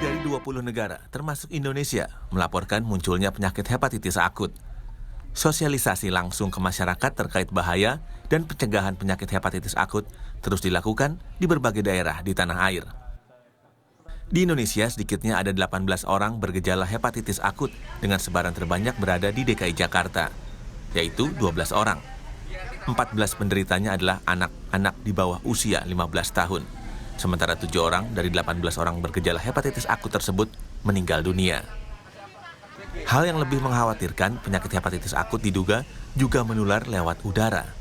dari 20 negara, termasuk Indonesia, melaporkan munculnya penyakit hepatitis akut. Sosialisasi langsung ke masyarakat terkait bahaya dan pencegahan penyakit hepatitis akut terus dilakukan di berbagai daerah di tanah air. Di Indonesia, sedikitnya ada 18 orang bergejala hepatitis akut dengan sebaran terbanyak berada di DKI Jakarta, yaitu 12 orang. 14 penderitanya adalah anak-anak di bawah usia 15 tahun. Sementara 7 orang dari 18 orang bergejala hepatitis akut tersebut meninggal dunia. Hal yang lebih mengkhawatirkan, penyakit hepatitis akut diduga juga menular lewat udara.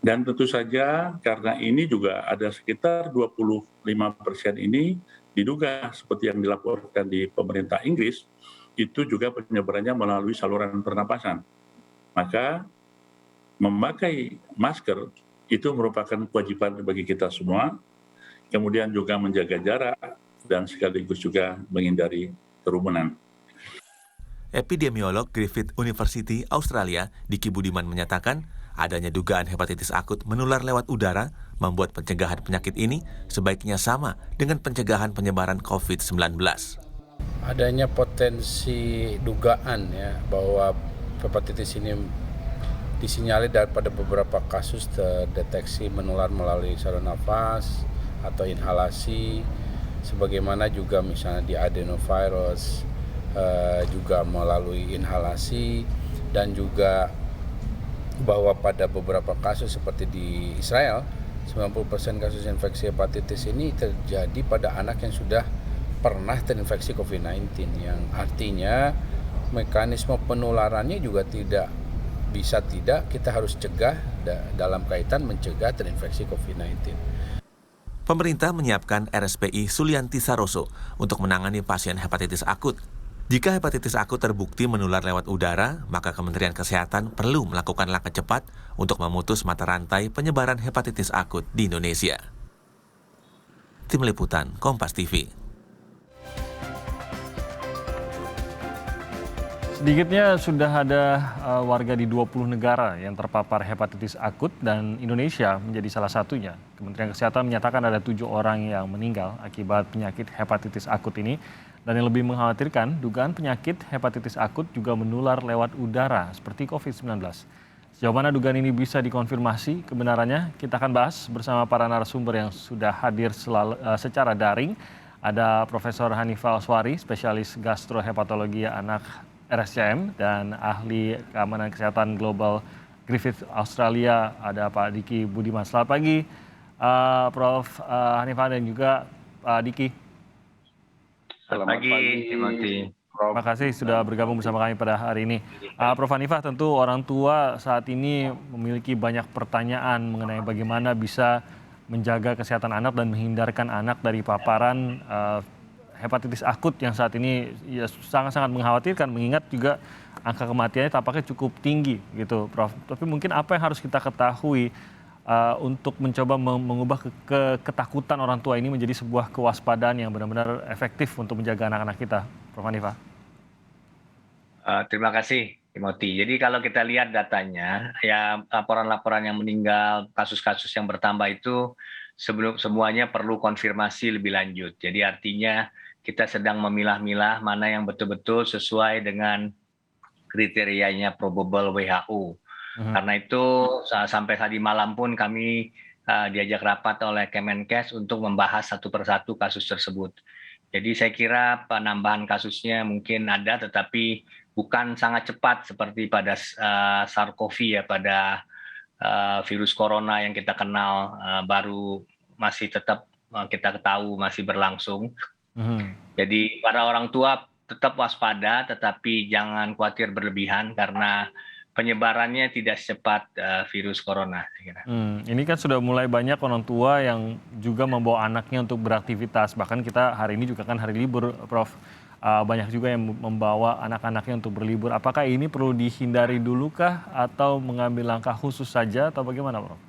Dan tentu saja karena ini juga ada sekitar 25% ini diduga seperti yang dilaporkan di pemerintah Inggris, itu juga penyebarannya melalui saluran pernapasan. Maka memakai masker itu merupakan kewajiban bagi kita semua, kemudian juga menjaga jarak dan sekaligus juga menghindari kerumunan. Epidemiolog Griffith University Australia, Diki Budiman menyatakan, adanya dugaan hepatitis akut menular lewat udara membuat pencegahan penyakit ini sebaiknya sama dengan pencegahan penyebaran COVID-19. Adanya potensi dugaan ya bahwa hepatitis ini disinyalir daripada beberapa kasus terdeteksi menular melalui saluran nafas atau inhalasi, sebagaimana juga misalnya di adenovirus juga melalui inhalasi, dan juga bahwa pada beberapa kasus seperti di Israel 90% kasus infeksi hepatitis ini terjadi pada anak yang sudah pernah terinfeksi COVID-19, yang artinya mekanisme penularannya juga tidak kita harus cegah dalam kaitan mencegah terinfeksi COVID-19. Pemerintah menyiapkan RSPI Sulianti Saroso untuk menangani pasien hepatitis akut. Jika hepatitis akut terbukti menular lewat udara, maka Kementerian Kesehatan perlu melakukan langkah cepat untuk memutus mata rantai penyebaran hepatitis akut di Indonesia. Tim Liputan, Kompas TV. Sedikitnya sudah ada warga di 20 negara yang terpapar hepatitis akut dan Indonesia menjadi salah satunya. Kementerian Kesehatan menyatakan ada 7 orang yang meninggal akibat penyakit hepatitis akut ini. Dan yang lebih mengkhawatirkan, dugaan penyakit hepatitis akut juga menular lewat udara seperti COVID-19. Sejauh mana dugaan ini bisa dikonfirmasi kebenarannya, kita akan bahas bersama para narasumber yang sudah hadir secara daring. Ada Profesor Hanifah Aswari, spesialis gastrohepatologi anak RSCM, dan ahli keamanan kesehatan global Griffith Australia, ada Pak Diki Budiman. Selamat pagi, Prof. Hanifah dan juga Pak Diki. Selamat pagi, Timothy. Terima kasih sudah bergabung bersama kami pada hari ini. Prof. Hanifah, tentu orang tua saat ini memiliki banyak pertanyaan mengenai bagaimana bisa menjaga kesehatan anak dan menghindarkan anak dari paparan hepatitis akut yang saat ini ya sangat-sangat mengkhawatirkan, mengingat juga angka kematiannya tampaknya cukup tinggi gitu, Prof. Tapi mungkin apa yang harus kita ketahui untuk mencoba mengubah ketakutan orang tua ini menjadi sebuah kewaspadaan yang benar-benar efektif untuk menjaga anak-anak kita, Prof. Hanifah? Terima kasih, Timothy. Jadi kalau kita lihat datanya, ya laporan-laporan yang meninggal, kasus-kasus yang bertambah itu semuanya perlu konfirmasi lebih lanjut. Jadi artinya kita sedang memilah-milah mana yang betul-betul sesuai dengan kriterianya probable WHO. Karena itu sampai tadi malam pun kami diajak rapat oleh Kemenkes untuk membahas satu persatu kasus tersebut. Jadi saya kira penambahan kasusnya mungkin ada, tetapi bukan sangat cepat seperti pada SARS-CoV ya, pada virus corona yang kita kenal baru masih tetap kita tahu masih berlangsung. Jadi para orang tua tetap waspada, tetapi jangan khawatir berlebihan karena penyebarannya tidak secepat virus corona. Ini kan sudah mulai banyak orang tua yang juga membawa anaknya untuk beraktivitas. Bahkan kita hari ini juga kan hari libur, Prof. Banyak juga yang membawa anak-anaknya untuk berlibur. Apakah ini perlu dihindari dulu kah atau mengambil langkah khusus saja atau bagaimana, Prof?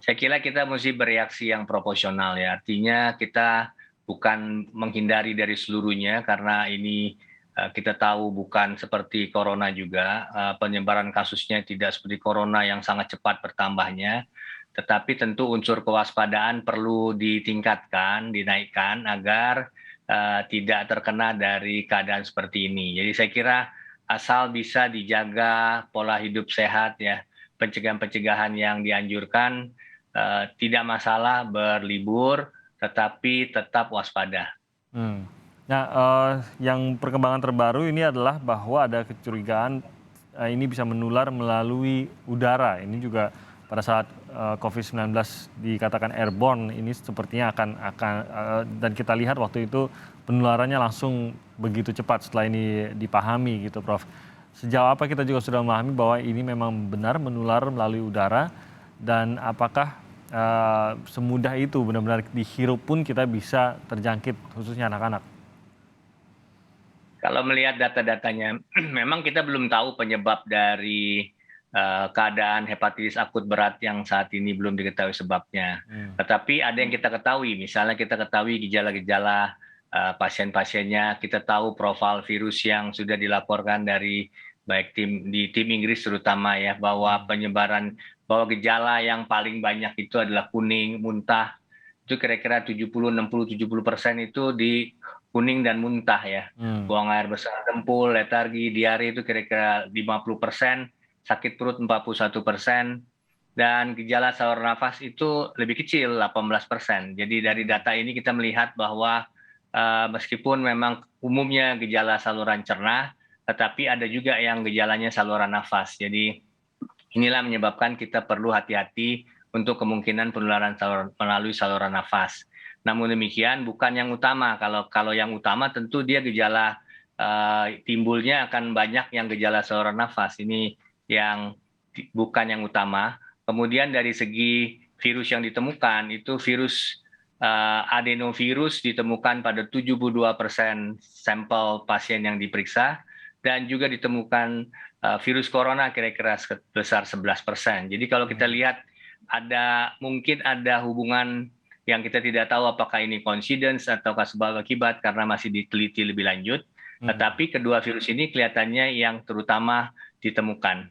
Saya kira kita mesti bereaksi yang proporsional ya. Artinya kita bukan menghindari dari seluruhnya karena ini kita tahu bukan seperti corona juga, penyebaran kasusnya tidak seperti corona yang sangat cepat bertambahnya, tetapi tentu unsur kewaspadaan perlu ditingkatkan, dinaikkan agar tidak terkena dari keadaan seperti ini. Jadi saya kira asal bisa dijaga pola hidup sehat ya, pencegahan-pencegahan yang dianjurkan, tidak masalah berlibur, tetapi tetap waspada. Nah, yang perkembangan terbaru ini adalah bahwa ada kecurigaan ini bisa menular melalui udara. Ini juga pada saat COVID-19 dikatakan airborne, ini sepertinya akan dan kita lihat waktu itu penularannya langsung begitu cepat setelah ini dipahami gitu, Prof. Sejauh apa kita juga sudah memahami bahwa ini memang benar menular melalui udara, dan apakah semudah itu benar-benar dihirup pun kita bisa terjangkit, khususnya anak-anak? Kalau melihat data-datanya, memang kita belum tahu penyebab dari keadaan hepatitis akut berat yang saat ini belum diketahui sebabnya. Tetapi ada yang kita ketahui, misalnya kita ketahui gejala-gejala pasien-pasiennya, kita tahu profil virus yang sudah dilaporkan dari baik tim Inggris terutama ya, bahwa gejala yang paling banyak itu adalah kuning, muntah. Itu kira-kira 70% itu di kuning dan muntah ya. Buang air besar, dempul, letargi, diare itu kira-kira 50%, sakit perut 41%, dan gejala saluran nafas itu lebih kecil 18%. Jadi dari data ini kita melihat bahwa meskipun memang umumnya gejala saluran cerna, tetapi ada juga yang gejalanya saluran nafas. Jadi inilah menyebabkan kita perlu hati-hati untuk kemungkinan penularan melalui saluran nafas. Namun demikian bukan yang utama. Kalau yang utama tentu dia gejala timbulnya akan banyak yang gejala saluran nafas. Ini yang bukan yang utama. Kemudian dari segi virus yang ditemukan, itu virus adenovirus ditemukan pada 72% sampel pasien yang diperiksa, dan juga ditemukan virus corona kira-kira sebesar 11%. Jadi kalau kita lihat mungkin ada hubungan yang kita tidak tahu apakah ini coincidence ataukah sebab akibat karena masih diteliti lebih lanjut. Tetapi kedua virus ini kelihatannya yang terutama ditemukan.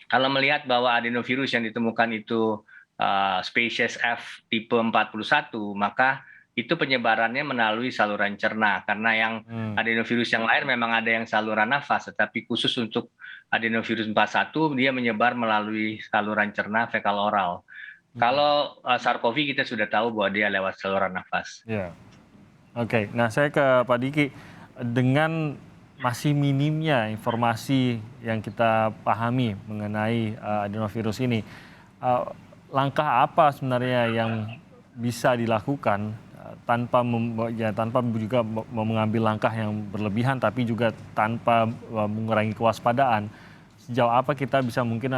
Kalau melihat bahwa adenovirus yang ditemukan itu spesies F tipe 41, maka itu penyebarannya melalui saluran cerna, karena yang adenovirus yang lain memang ada yang saluran nafas, tetapi khusus untuk adenovirus 41 dia menyebar melalui saluran cerna fekal oral. Kalau SARS-CoV kita sudah tahu bahwa dia lewat saluran nafas. Ya. Oke, nah saya ke Pak Diki. Dengan masih minimnya informasi yang kita pahami mengenai adenovirus ini, langkah apa sebenarnya yang bisa dilakukan tanpa juga mengambil langkah yang berlebihan, tapi juga tanpa mengurangi kewaspadaan? Sejauh apa kita bisa, mungkin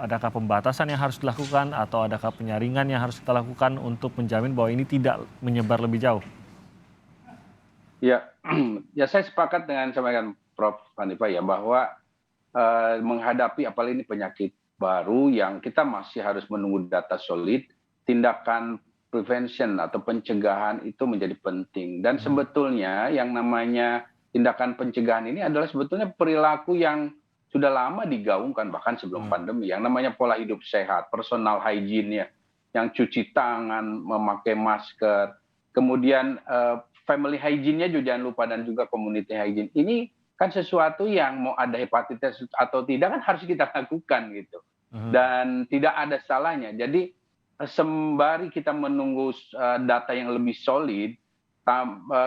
adakah pembatasan yang harus dilakukan atau adakah penyaringan yang harus kita lakukan untuk menjamin bahwa ini tidak menyebar lebih jauh? Ya, saya sepakat dengan Prof. Hanifah ya, bahwa menghadapi apalagi ini penyakit baru yang kita masih harus menunggu data solid, tindakan prevention atau pencegahan itu menjadi penting. Dan sebetulnya yang namanya tindakan pencegahan ini adalah sebetulnya perilaku yang sudah lama digaungkan bahkan sebelum pandemi, yang namanya pola hidup sehat, personal hygiene ya, yang cuci tangan, memakai masker, kemudian family hygiene-nya juga jangan lupa, dan juga community hygiene. Ini kan sesuatu yang mau ada hepatitis atau tidak kan harus kita lakukan gitu. Dan tidak ada salahnya. Jadi sembari kita menunggu data yang lebih solid,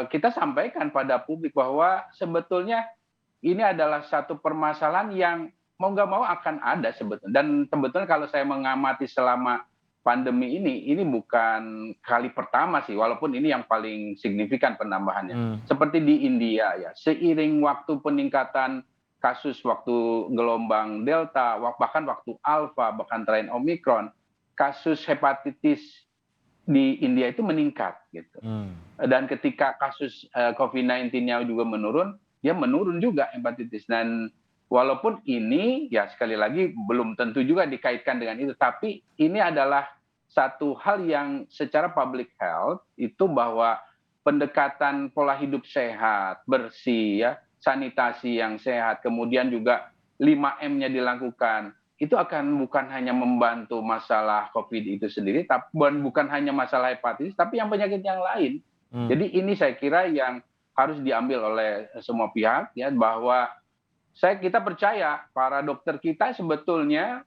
kita sampaikan pada publik bahwa sebetulnya ini adalah satu permasalahan yang mau nggak mau akan ada sebetulnya. Dan sebetulnya kalau saya mengamati selama pandemi ini bukan kali pertama sih, walaupun ini yang paling signifikan penambahannya. Seperti di India ya, seiring waktu peningkatan kasus waktu gelombang Delta, bahkan waktu Alpha, bahkan tren Omicron, kasus hepatitis di India itu meningkat gitu. Dan ketika kasus COVID-19-nya juga menurun, dia menurun juga hepatitis. Dan walaupun ini ya sekali lagi belum tentu juga dikaitkan dengan itu, tapi ini adalah satu hal yang secara public health itu bahwa pendekatan pola hidup sehat, bersih ya, sanitasi yang sehat, kemudian juga 5M-nya dilakukan, itu akan bukan hanya membantu masalah COVID itu sendiri, tapi bukan hanya masalah hepatitis, tapi yang penyakit yang lain. Jadi ini saya kira yang harus diambil oleh semua pihak ya, bahwa kita percaya para dokter kita sebetulnya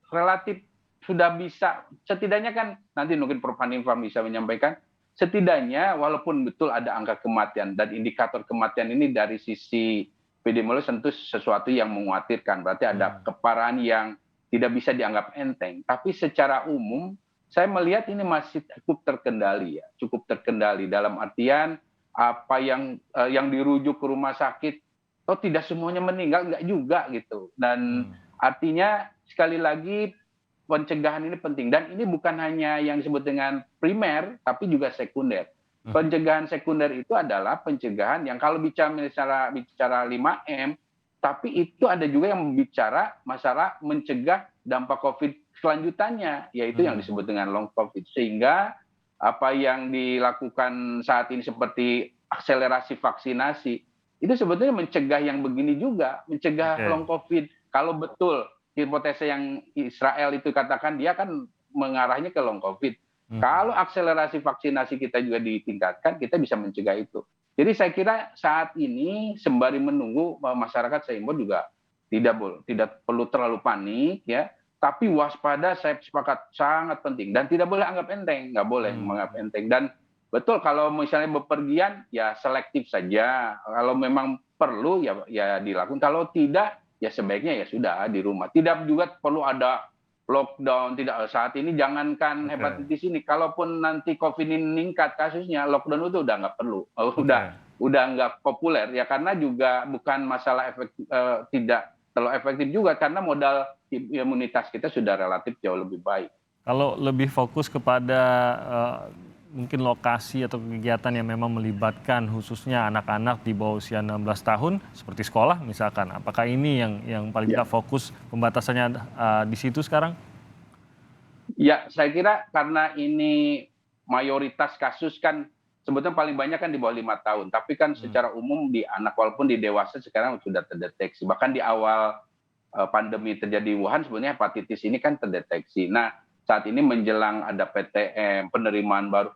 relatif sudah bisa, setidaknya kan nanti mungkin Prof. Hanifah bisa menyampaikan, setidaknya walaupun betul ada angka kematian dan indikator kematian ini dari sisi epidemiologis tentu sesuatu yang mengkhawatirkan, berarti ada keparahan yang tidak bisa dianggap enteng. Tapi secara umum saya melihat ini masih cukup terkendali ya, cukup terkendali dalam artian apa yang dirujuk ke rumah sakit, toh tidak semuanya meninggal, enggak juga gitu. Dan artinya sekali lagi pencegahan ini penting, dan ini bukan hanya yang disebut dengan primer tapi juga sekunder. Pencegahan sekunder itu adalah pencegahan yang kalau bicara 5M, tapi itu ada juga yang bicara masalah mencegah dampak COVID selanjutannya, yaitu yang disebut dengan long COVID. Sehingga apa yang dilakukan saat ini seperti akselerasi vaksinasi itu sebetulnya mencegah yang begini juga, mencegah long COVID. Kalau betul hipotesa yang Israel itu katakan, dia kan mengarahnya ke long COVID. Kalau akselerasi vaksinasi kita juga ditingkatkan, kita bisa mencegah itu. Jadi saya kira saat ini sembari menunggu masyarakat, saya imbau juga tidak perlu terlalu panik ya, tapi waspada saya sepakat sangat penting dan tidak boleh anggap enteng, nggak boleh menganggap enteng. Dan betul kalau misalnya bepergian ya selektif saja. Kalau memang perlu ya dilakukan. Kalau tidak ya sebaiknya ya sudah di rumah. Tidak juga perlu ada lockdown. Tidak, saat ini jangankan hepatitis ini, kalaupun nanti COVID ini meningkat kasusnya, lockdown itu udah nggak perlu, udah nggak populer ya, karena juga bukan masalah tidak terlalu efektif juga, karena modal imunitas kita sudah relatif jauh lebih baik. Kalau lebih fokus kepada mungkin lokasi atau kegiatan yang memang melibatkan khususnya anak-anak di bawah usia 16 tahun seperti sekolah misalkan, apakah ini yang paling tidak fokus pembatasannya di situ sekarang? Ya, saya kira karena ini mayoritas kasus kan sebetulnya paling banyak kan di bawah 5 tahun, tapi kan secara umum di anak walaupun di dewasa sekarang sudah terdeteksi. Bahkan di awal pandemi terjadi di Wuhan sebenarnya hepatitis ini kan terdeteksi. Nah, saat ini menjelang ada PTM, penerimaan baru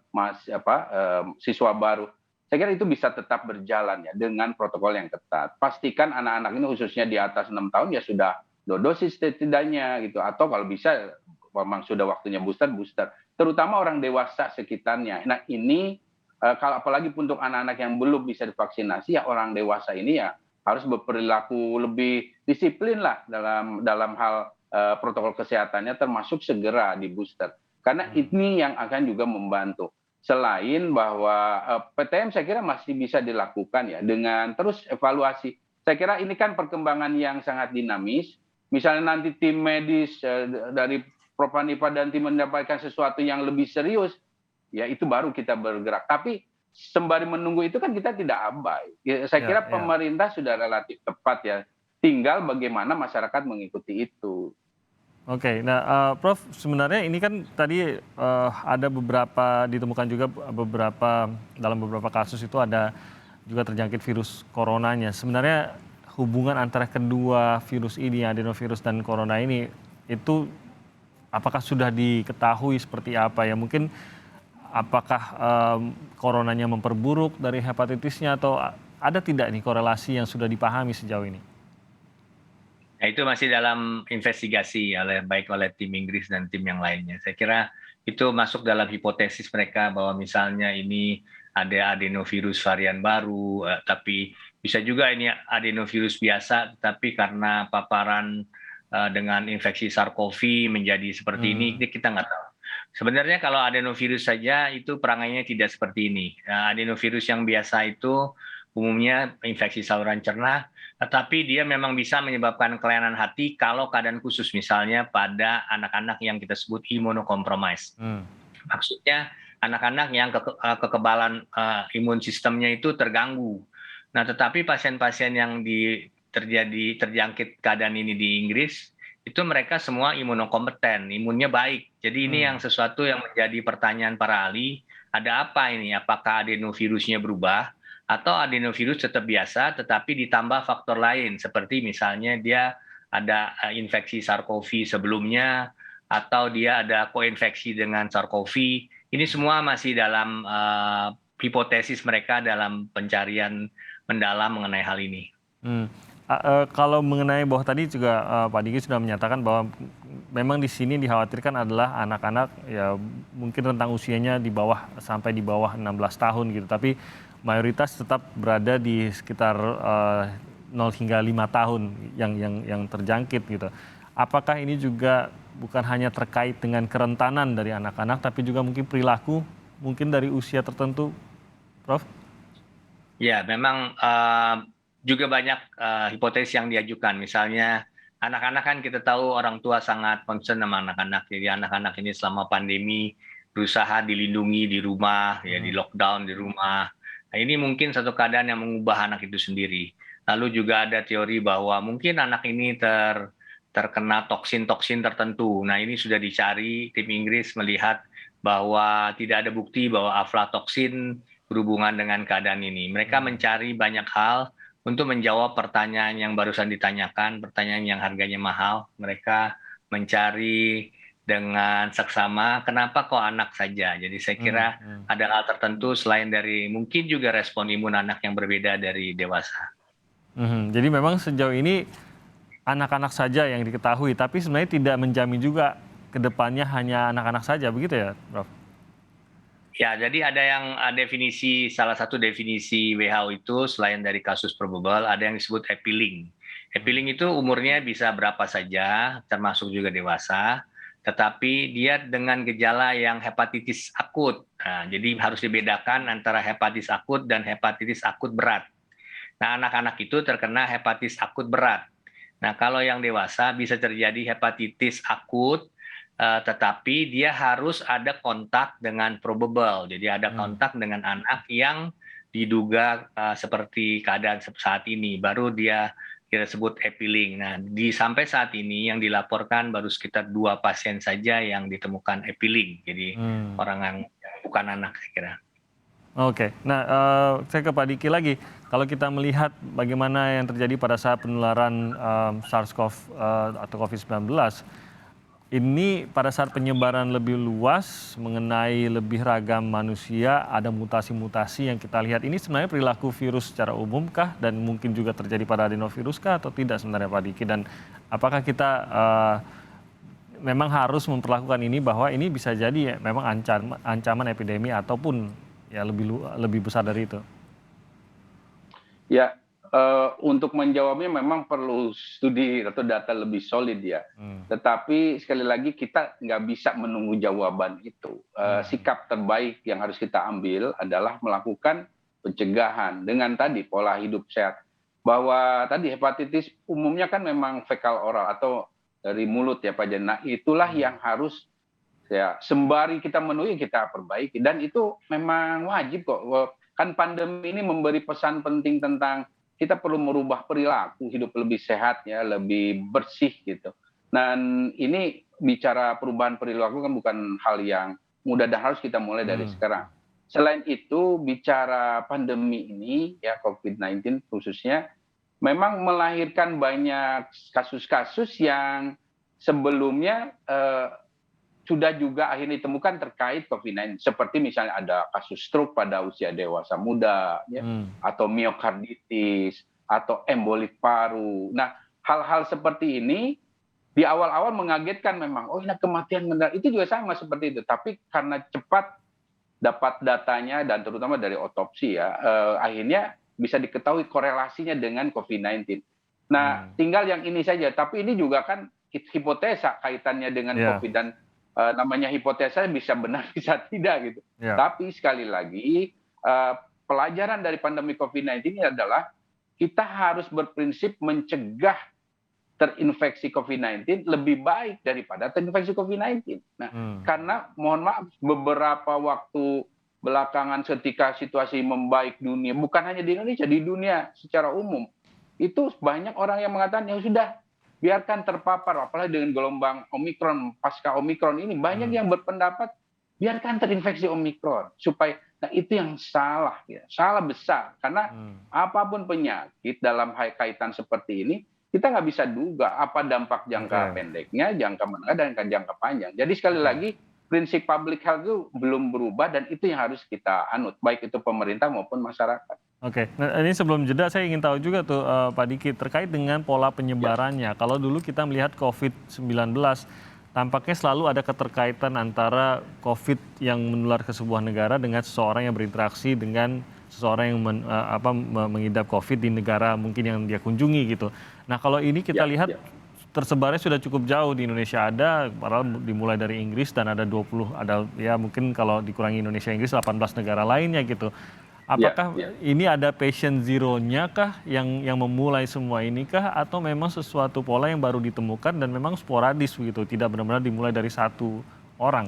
siswa baru, saya kira itu bisa tetap berjalan ya dengan protokol yang ketat. Pastikan anak-anak ini khususnya di atas 6 tahun ya sudah 2 dosis setidaknya gitu, atau kalau bisa memang sudah waktunya booster, terutama orang dewasa sekitarnya. Nah ini kalau apalagi untuk anak-anak yang belum bisa divaksinasi, ya orang dewasa ini ya harus berperilaku lebih disiplin lah dalam hal protokol kesehatannya, termasuk segera di booster. Karena ini yang akan juga membantu. Selain bahwa PTM saya kira masih bisa dilakukan ya dengan terus evaluasi. Saya kira ini kan perkembangan yang sangat dinamis. Misalnya nanti tim medis dari Prof. Hanifah dan tim mendapatkan sesuatu yang lebih serius, ya itu baru kita bergerak. Tapi sembari menunggu itu kan kita tidak abai. Saya kira pemerintah sudah relatif tepat ya. Tinggal bagaimana masyarakat mengikuti itu. Oke, nah Prof, sebenarnya ini kan tadi ada beberapa ditemukan juga dalam beberapa kasus itu ada juga terjangkit virus coronanya. Sebenarnya hubungan antara kedua virus ini, adenovirus dan corona ini, itu apakah sudah diketahui seperti apa ya? Mungkin apakah coronanya memperburuk dari hepatitisnya, atau ada tidak nih korelasi yang sudah dipahami sejauh ini? Nah, itu masih dalam investigasi baik oleh tim Inggris dan tim yang lainnya. Saya kira itu masuk dalam hipotesis mereka bahwa misalnya ini ada adenovirus varian baru, tapi bisa juga ini adenovirus biasa, tapi karena paparan dengan infeksi SARS-CoV menjadi seperti ini, kita nggak tahu. Sebenarnya kalau adenovirus saja itu perangainya tidak seperti ini. Adenovirus yang biasa itu umumnya infeksi saluran cerna, tetapi dia memang bisa menyebabkan kelainan hati kalau keadaan khusus, misalnya pada anak-anak yang kita sebut immunocompromised. Maksudnya anak-anak yang kekebalan imun sistemnya itu terganggu. Nah, tetapi pasien-pasien yang terjangkit keadaan ini di Inggris, itu mereka semua imunokompeten, imunnya baik. Jadi ini yang sesuatu yang menjadi pertanyaan para ahli, ada apa ini? Apakah adenovirusnya berubah? Atau adenovirus tetap biasa tetapi ditambah faktor lain, seperti misalnya dia ada infeksi SARS-CoV sebelumnya, atau dia ada koinfeksi dengan SARS-CoV. Ini semua masih dalam hipotesis mereka dalam pencarian mendalam mengenai hal ini. Kalau mengenai bahwa tadi juga Pak Diki sudah menyatakan bahwa memang di sini dikhawatirkan adalah anak-anak ya mungkin rentang usianya sampai di bawah 16 tahun gitu, tapi mayoritas tetap berada di sekitar 0 hingga 5 tahun yang terjangkit gitu. Apakah ini juga bukan hanya terkait dengan kerentanan dari anak-anak, tapi juga mungkin perilaku mungkin dari usia tertentu, Prof? Ya, memang juga banyak hipotesis yang diajukan. Misalnya anak-anak kan kita tahu orang tua sangat concern sama anak-anak. Jadi anak-anak ini selama pandemi berusaha dilindungi di rumah, ya di lockdown di rumah. Nah, ini mungkin satu keadaan yang mengubah anak itu sendiri. Lalu juga ada teori bahwa mungkin anak ini terkena toksin-toksin tertentu. Nah, ini sudah dicari, tim Inggris melihat bahwa tidak ada bukti bahwa aflatoksin berhubungan dengan keadaan ini. Mereka mencari banyak hal untuk menjawab pertanyaan yang barusan ditanyakan, pertanyaan yang harganya mahal. Mereka mencari dengan seksama, kenapa kok anak saja? Jadi saya kira ada hal tertentu selain dari mungkin juga respon imun anak yang berbeda dari dewasa. Jadi memang sejauh ini anak-anak saja yang diketahui, tapi sebenarnya tidak menjamin juga ke depannya hanya anak-anak saja, begitu ya, Prof? Ya, jadi ada yang salah satu definisi WHO itu selain dari kasus probable, ada yang disebut epiling. Epiling itu umurnya bisa berapa saja, termasuk juga dewasa, tetapi dia dengan gejala yang hepatitis akut. Nah, jadi harus dibedakan antara hepatitis akut dan hepatitis akut berat. Nah, anak-anak itu terkena hepatitis akut berat. Nah, kalau yang dewasa bisa terjadi hepatitis akut, tetapi dia harus ada kontak dengan probable. Jadi ada kontak dengan anak yang diduga seperti keadaan saat ini. Baru dia kita sebut epiling. Nah, sampai saat ini yang dilaporkan baru sekitar 2 pasien saja yang ditemukan epiling. Jadi orang yang bukan anak, saya kira. Oke, nah saya ke Pak Diki lagi. Kalau kita melihat bagaimana yang terjadi pada saat penularan SARS-CoV atau COVID-19, ini pada saat penyebaran lebih luas mengenai lebih ragam manusia, ada mutasi-mutasi yang kita lihat. Ini sebenarnya perilaku virus secara umum kah? Dan mungkin juga terjadi pada adenovirus kah atau tidak sebenarnya Pak Diki? Dan apakah kita memang harus memperlakukan ini bahwa ini bisa jadi memang ancaman epidemi ataupun ya lebih besar dari itu? Ya, untuk menjawabnya memang perlu studi atau data lebih solid ya. Tetapi sekali lagi kita nggak bisa menunggu jawaban itu. Sikap terbaik yang harus kita ambil adalah melakukan pencegahan dengan tadi pola hidup sehat. Bahwa tadi hepatitis umumnya kan memang fekal oral atau dari mulut ya Pak Jen. Nah, itulah yang harus ya sembari kita menuhi kita perbaiki, dan itu memang wajib kok. Kan pandemi ini memberi pesan penting tentang kita perlu merubah perilaku hidup lebih sehat ya, lebih bersih gitu. Dan ini bicara perubahan perilaku kan bukan hal yang mudah dan harus kita mulai dari sekarang. Selain itu bicara pandemi ini ya COVID-19 khususnya memang melahirkan banyak kasus-kasus yang sebelumnya sudah juga akhirnya ditemukan terkait COVID-19. Seperti misalnya ada kasus stroke pada usia dewasa muda, ya, atau miokarditis, atau embolik paru. Nah, hal-hal seperti ini di awal-awal mengagetkan memang. Oh, ini kematian mendadak. Itu juga sama seperti itu. Tapi karena cepat dapat datanya dan terutama dari otopsi ya, akhirnya bisa diketahui korelasinya dengan COVID-19. Nah, tinggal yang ini saja. Tapi ini juga kan hipotesa kaitannya dengan COVID, dan namanya hipotesa bisa benar bisa tidak gitu. Tapi sekali lagi pelajaran dari pandemi COVID-19 ini adalah kita harus berprinsip mencegah terinfeksi COVID-19 lebih baik daripada terinfeksi COVID-19. Nah, karena mohon maaf beberapa waktu belakangan ketika situasi membaik dunia, bukan hanya di Indonesia, di dunia secara umum, itu banyak orang yang mengatakan ya sudah biarkan terpapar, apalagi dengan gelombang Omikron, pasca Omikron ini banyak yang berpendapat biarkan terinfeksi Omikron supaya, nah itu yang salah ya, salah besar karena apapun penyakit dalam kaitan seperti ini kita nggak bisa duga apa dampak jangka pendeknya, jangka menengah dan jangka panjang. Jadi sekali lagi prinsip public health itu belum berubah dan itu yang harus kita anut, baik itu pemerintah maupun masyarakat. Oke, nah ini sebelum jeda saya ingin tahu juga tuh Pak Diki terkait dengan pola penyebarannya. Kalau dulu kita melihat COVID-19 tampaknya selalu ada keterkaitan antara COVID yang menular ke sebuah negara dengan seseorang yang berinteraksi dengan seseorang yang mengidap COVID di negara mungkin yang dia kunjungi gitu. Nah kalau ini kita lihat tersebarnya sudah cukup jauh di Indonesia ada, padahal dimulai dari Inggris dan ada 20, ada ya mungkin kalau dikurangi Indonesia Inggris 18 negara lainnya gitu. Apakah ini ada patient zero-nya kah yang memulai semua ini kah atau memang sesuatu pola yang baru ditemukan dan memang sporadis begitu, tidak benar-benar dimulai dari satu orang?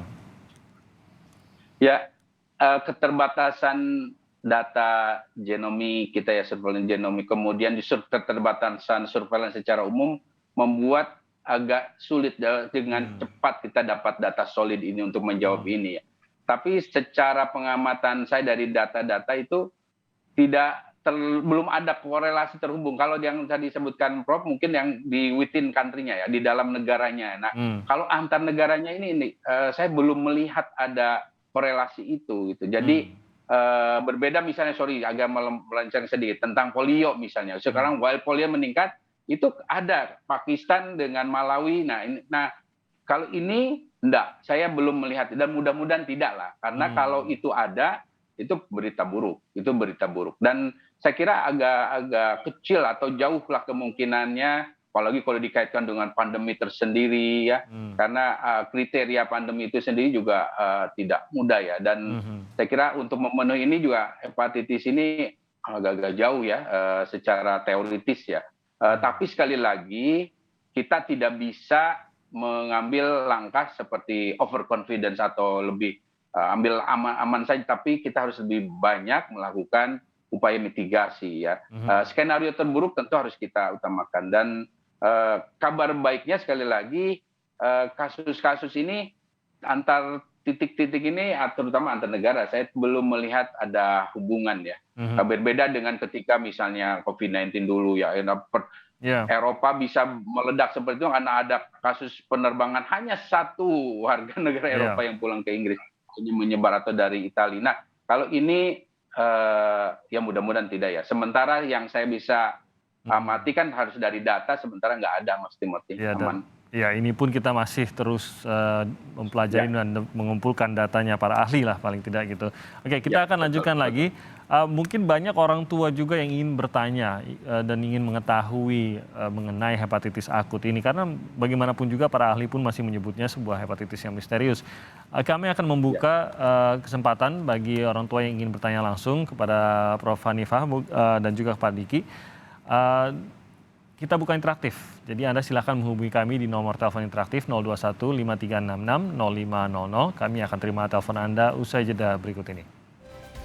Ya, keterbatasan data genomik kita ya, surveillance genomik, kemudian keterbatasan surveillance secara umum membuat agak sulit dengan cepat kita dapat data solid ini untuk menjawab ini ya. Tapi secara pengamatan saya dari data-data itu belum ada korelasi terhubung. Kalau yang tadi disebutkan Prof mungkin yang di within country-nya ya, di dalam negaranya. Nah, kalau antar negaranya ini saya belum melihat ada korelasi itu gitu. Jadi berbeda misalnya, agak melenceng sedikit tentang polio misalnya. Sekarang while polio meningkat itu ada Pakistan dengan Malawi. Nah kalau ini enggak, saya belum melihat dan mudah-mudahan tidak lah. Karena kalau itu ada, itu berita buruk. Dan saya kira agak kecil atau jauh lah kemungkinannya, apalagi kalau dikaitkan dengan pandemi tersendiri ya. Karena kriteria pandemi itu sendiri juga tidak mudah ya. Dan saya kira untuk memenuhi ini juga hepatitis ini agak-agak jauh ya secara teoritis ya. Tapi sekali lagi kita tidak bisa mengambil langkah seperti overconfidence atau lebih ambil aman saja, tapi kita harus lebih banyak melakukan upaya mitigasi ya. Skenario terburuk tentu harus kita utamakan dan kabar baiknya sekali lagi kasus-kasus ini antar titik-titik ini terutama antar negara saya belum melihat ada hubungan ya. Berbeda dengan ketika misalnya COVID-19 dulu ya. Eropa bisa meledak seperti itu karena ada kasus penerbangan hanya satu warga negara Eropa yang pulang ke Inggris ini menyebar atau dari Italia. Nah kalau ini ya mudah-mudahan tidak ya. Sementara yang saya bisa amati kan harus dari data, sementara nggak ada Mas Timothy. Aman. Ya ini pun kita masih terus mempelajari dan mengumpulkan datanya para ahli lah paling tidak gitu. Oke kita akan lanjutkan lagi. Mungkin banyak orang tua juga yang ingin bertanya dan ingin mengetahui mengenai hepatitis akut ini. Karena bagaimanapun juga para ahli pun masih menyebutnya sebuah hepatitis yang misterius. Kami akan membuka kesempatan bagi orang tua yang ingin bertanya langsung kepada Prof. Hanifah dan juga Pak Diki. Kita buka interaktif, jadi Anda silakan menghubungi kami di nomor telepon interaktif 021 5366 0500. Kami akan terima telepon Anda usai jeda berikut ini.